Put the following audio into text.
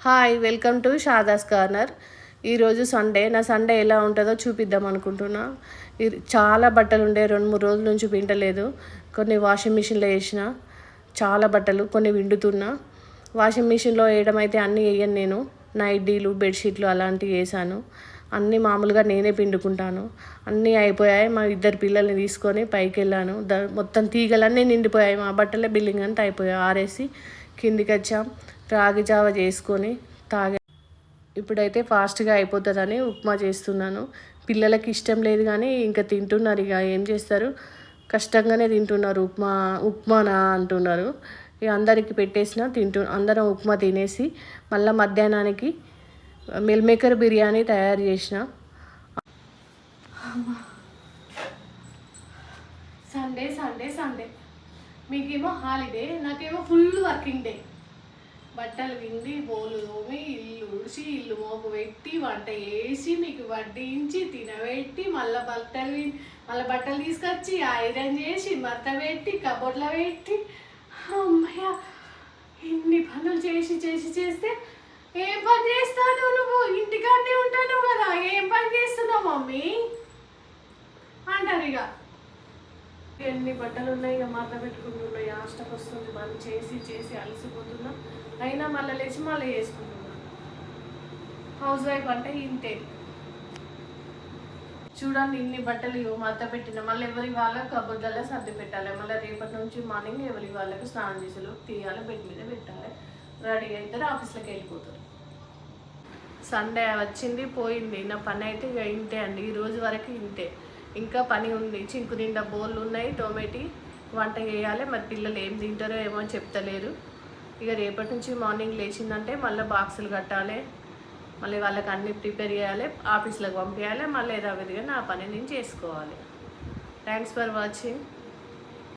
Hi, welcome to Shada's corner. ఈరోజు Sunday. నా Sunday ఎలా ఉంటుందో చూపిద్దాం అనుకుంటున్నా. చాలా బట్టలు ఉండే 2-3 రోజుల నుంచి పిండలేదు. కొన్ని వాషింగ్ మిషన్లో వేసిన, చాలా బట్టలు కొన్ని విండుతున్నా. వాషింగ్ మిషన్లో వేయడం అయితే అన్నీ వేయను నేను. నైటీలు, బెడ్షీట్లు అలాంటివి వేసాను. అన్నీ మామూలుగా నేనే పిండుకుంటాను. అన్నీ అయిపోయాయి. మా 2 పిల్లల్ని తీసుకొని పైకి వెళ్ళాను. మొత్తం తీగలన్నీ నిండిపోయాయి. మా బట్టలే బిల్డింగ్ అంతా అయిపోయాయి. ఆరేసి కిందికి వచ్చాం. రాగి జావ చేసుకొని తాగా. ఇప్పుడైతే ఫాస్ట్గా అయిపోతుందని ఉప్మా చేస్తున్నాను. పిల్లలకి ఇష్టం లేదు కానీ ఇంకా తింటున్నారు. ఇక ఏం చేస్తారు, కష్టంగానే తింటున్నారు. ఉప్మానా అంటున్నారు. ఇక అందరికి పెట్టేసిన అందరం ఉప్మా తినేసి మళ్ళీ మధ్యాహ్నానికి మిల్ మేకర్ బిర్యానీ తయారు చేసిన. సండే సండే సండే మీకేమో హాలిడే, నాకేమో ఫుల్ వర్కింగ్ డే. బట్టలు విండి, బోలు తోమి, ఇల్లు ఉడిచి, ఇల్లు మోపు పెట్టి, వంట వేసి, మీకు వడ్డించి తినబెట్టి, మళ్ళీ బట్టలు తీసుకొచ్చి ఐరన్ చేసి మత్త పెట్టి కబోర్డ్లో పెట్టి, అమ్మయ్య ఇన్ని పనులు చేస్తే ఏం పని చేస్తాను నువ్వు? ఇంటికాడే ఉంటాను కదా, ఏం పని చేస్తున్నావు మమ్మీ అంటారు. ఇక ఎన్ని బట్టలు ఉన్నాయి, ఇక మరల పెట్టుకుంటున్నాయి. హాస్టల్కి వస్తుంది, పని చేసి అలసిపోతున్నా. అయినా మళ్ళీ లేచి మళ్ళీ చేసుకుంటున్నా. హౌస్ వైఫ్ అంటే ఇంతే. చూడండి ఇన్ని బట్టలు మడత పెట్టిన. మళ్ళీ ఎవరి వాళ్ళకి కబుర్లలో సర్ది పెట్టాలి. మళ్ళీ రేపటి నుంచి మార్నింగ్ ఎవరి వాళ్ళకి స్నానం చేసేలు తీయాలి, బెడ్ మీద పెట్టాలి. రెడీ అవుతారు, ఆఫీస్లోకి వెళ్ళిపోతారు. సండే వచ్చింది పోయింది. నా పని అయితే ఇక ఇంతే అండి. ఈ రోజు వరకు ఇంతే. ఇంకా పని ఉంది. చింకు నిండా బోళ్ళు ఉన్నాయి, టొమాటో వంట చేయాలి. మరి పిల్లలు ఏం తింటారో ఏమో చెప్తలేరు. ఇక రేపటి నుంచి మార్నింగ్ లేచిందంటే మళ్ళీ బాక్సులు కట్టాలి, మళ్ళీ వాళ్ళకి అన్నీ ప్రిపేర్ చేయాలి, ఆఫీస్లోకి పంపించాలి. మళ్ళీ యథావిధిగా నా పని నేను చేసుకోవాలి. Thanks for watching.